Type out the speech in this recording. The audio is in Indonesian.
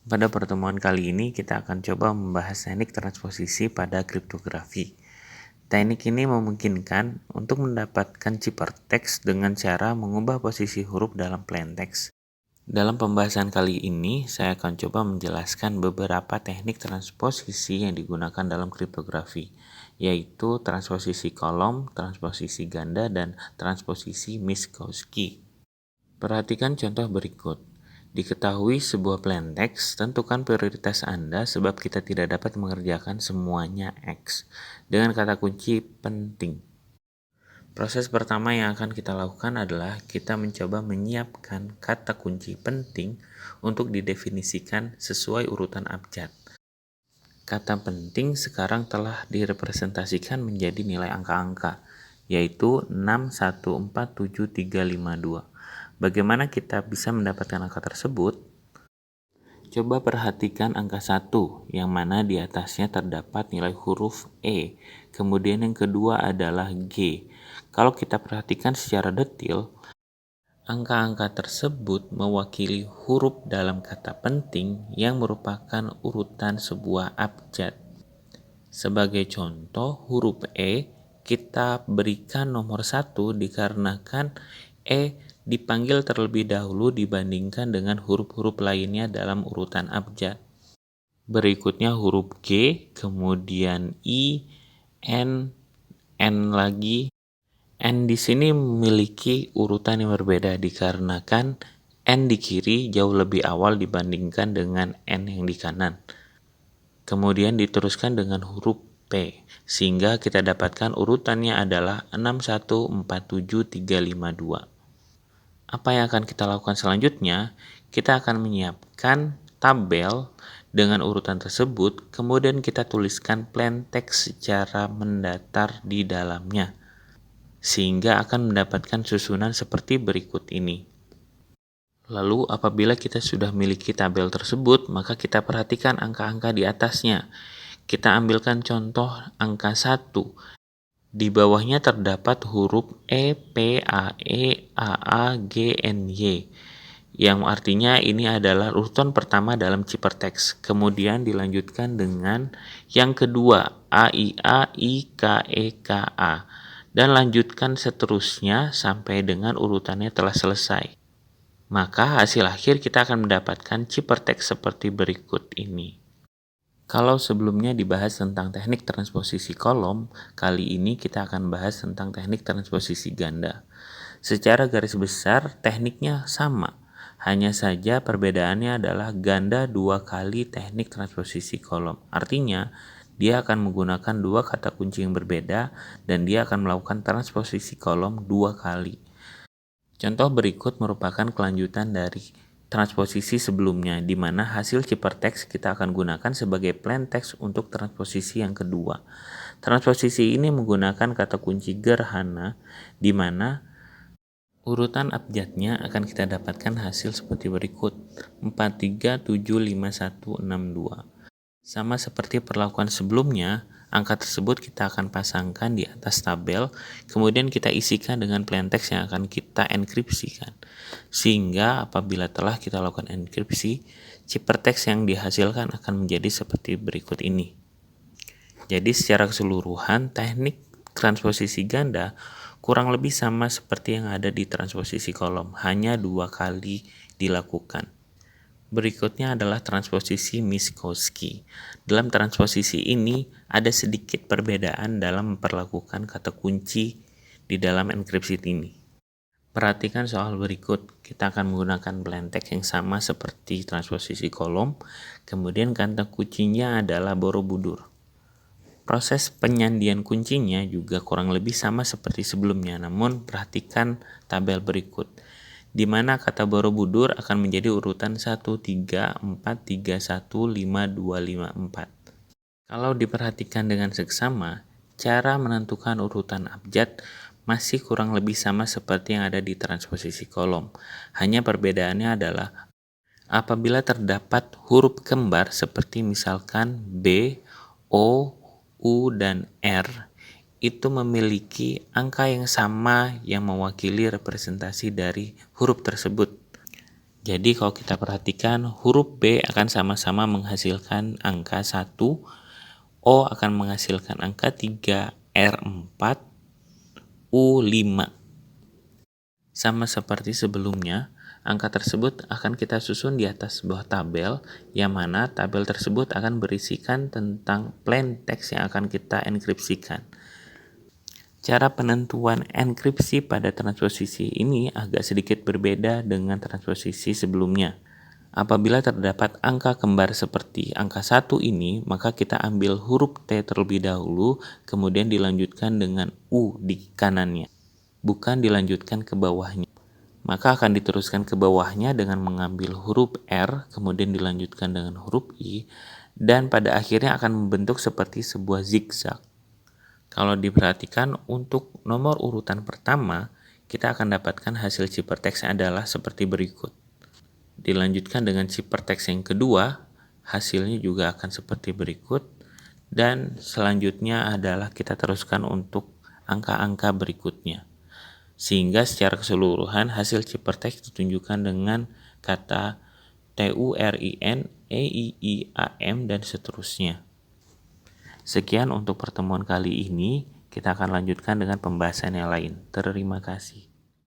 Pada pertemuan kali ini kita akan coba membahas teknik transposisi pada kriptografi. Teknik ini memungkinkan untuk mendapatkan ciphertext dengan cara mengubah posisi huruf dalam plaintext. Dalam pembahasan kali ini, saya akan coba menjelaskan beberapa teknik transposisi yang digunakan dalam kriptografi, yaitu transposisi kolom, transposisi ganda, dan transposisi Minkowski. Perhatikan contoh berikut. Diketahui sebuah plaintext, tentukan prioritas Anda sebab kita tidak dapat mengerjakan semuanya X dengan kata kunci penting. Proses pertama yang akan kita lakukan adalah kita mencoba menyiapkan kata kunci penting untuk didefinisikan sesuai urutan abjad. Kata penting sekarang telah direpresentasikan menjadi nilai angka-angka, yaitu 6147352. Bagaimana kita bisa mendapatkan angka tersebut? Coba perhatikan angka 1, yang mana di atasnya terdapat nilai huruf E, kemudian yang kedua adalah G. Kalau kita perhatikan secara detail, angka-angka tersebut mewakili huruf dalam kata penting yang merupakan urutan sebuah abjad. Sebagai contoh, huruf E kita berikan nomor 1 dikarenakan E dipanggil terlebih dahulu dibandingkan dengan huruf-huruf lainnya dalam urutan abjad. Berikutnya huruf G, kemudian I, N lagi. N di sini memiliki urutan yang berbeda dikarenakan N di kiri jauh lebih awal dibandingkan dengan N yang di kanan. Kemudian diteruskan dengan huruf P, sehingga kita dapatkan urutannya adalah 6147352. Apa yang akan kita lakukan selanjutnya? Kita akan menyiapkan tabel dengan urutan tersebut, kemudian kita tuliskan plaintext secara mendatar di dalamnya, sehingga akan mendapatkan susunan seperti berikut ini. Lalu apabila kita sudah memiliki tabel tersebut, maka kita perhatikan angka-angka di atasnya. Kita ambilkan contoh angka 1. Di bawahnya terdapat huruf E, P, A, E, A, A, G, N, Y, yang artinya ini adalah urutan pertama dalam ciphertext. Kemudian dilanjutkan dengan yang kedua, A, I, A, I, K, E, K, A. Dan lanjutkan seterusnya sampai dengan urutannya telah selesai. Maka hasil akhir kita akan mendapatkan ciphertext seperti berikut ini. Kalau sebelumnya dibahas tentang teknik transposisi kolom, kali ini kita akan bahas tentang teknik transposisi ganda. Secara garis besar, tekniknya sama. Hanya saja perbedaannya adalah ganda 2 kali teknik transposisi kolom. Artinya, dia akan menggunakan 2 kata kunci yang berbeda dan dia akan melakukan transposisi kolom 2 kali. Contoh berikut merupakan kelanjutan dari transposisi sebelumnya, di mana hasil ciphertext kita akan gunakan sebagai plaintext untuk transposisi yang kedua. Transposisi ini menggunakan kata kunci gerhana, di mana urutan abjadnya akan kita dapatkan hasil seperti berikut: 43756162. Sama seperti perlakuan sebelumnya, angka tersebut kita akan pasangkan di atas tabel, kemudian kita isikan dengan plaintext yang akan kita enkripsikan. Sehingga apabila telah kita lakukan enkripsi, ciphertext yang dihasilkan akan menjadi seperti berikut ini. Jadi secara keseluruhan, teknik transposisi ganda kurang lebih sama seperti yang ada di transposisi kolom, hanya 2 kali dilakukan. Berikutnya adalah transposisi Minkowski. Dalam transposisi ini ada sedikit perbedaan dalam memperlakukan kata kunci di dalam enkripsi ini. Perhatikan soal berikut. Kita akan menggunakan plaintext yang sama seperti transposisi kolom, kemudian kata kuncinya adalah Borobudur. Proses penyandian kuncinya juga kurang lebih sama seperti sebelumnya, namun perhatikan tabel berikut, di mana kata Borobudur akan menjadi urutan 134315254. Kalau diperhatikan dengan seksama, cara menentukan urutan abjad masih kurang lebih sama seperti yang ada di transposisi kolom. Hanya perbedaannya adalah apabila terdapat huruf kembar seperti misalkan B, O, U, dan R, itu memiliki angka yang sama yang mewakili representasi dari huruf tersebut. Jadi kalau kita perhatikan huruf B akan sama-sama menghasilkan angka 1, O akan menghasilkan angka 3, R 4, U 5. Sama seperti sebelumnya, angka tersebut akan kita susun di atas sebuah tabel, yang mana tabel tersebut akan berisikan tentang plain text yang akan kita enkripsikan. Cara penentuan enkripsi pada transposisi ini agak sedikit berbeda dengan transposisi sebelumnya. Apabila terdapat angka kembar seperti angka 1 ini, maka kita ambil huruf T terlebih dahulu, kemudian dilanjutkan dengan U di kanannya, bukan dilanjutkan ke bawahnya. Maka akan diteruskan ke bawahnya dengan mengambil huruf R, kemudian dilanjutkan dengan huruf I, dan pada akhirnya akan membentuk seperti sebuah zigzag. Kalau diperhatikan untuk nomor urutan pertama, kita akan dapatkan hasil ciphertext adalah seperti berikut. Dilanjutkan dengan ciphertext yang kedua, hasilnya juga akan seperti berikut. Dan selanjutnya adalah kita teruskan untuk angka-angka berikutnya. Sehingga secara keseluruhan hasil ciphertext ditunjukkan dengan kata TURIN, EIIAM, dan seterusnya. Sekian untuk pertemuan kali ini, kita akan lanjutkan dengan pembahasan yang lain. Terima kasih.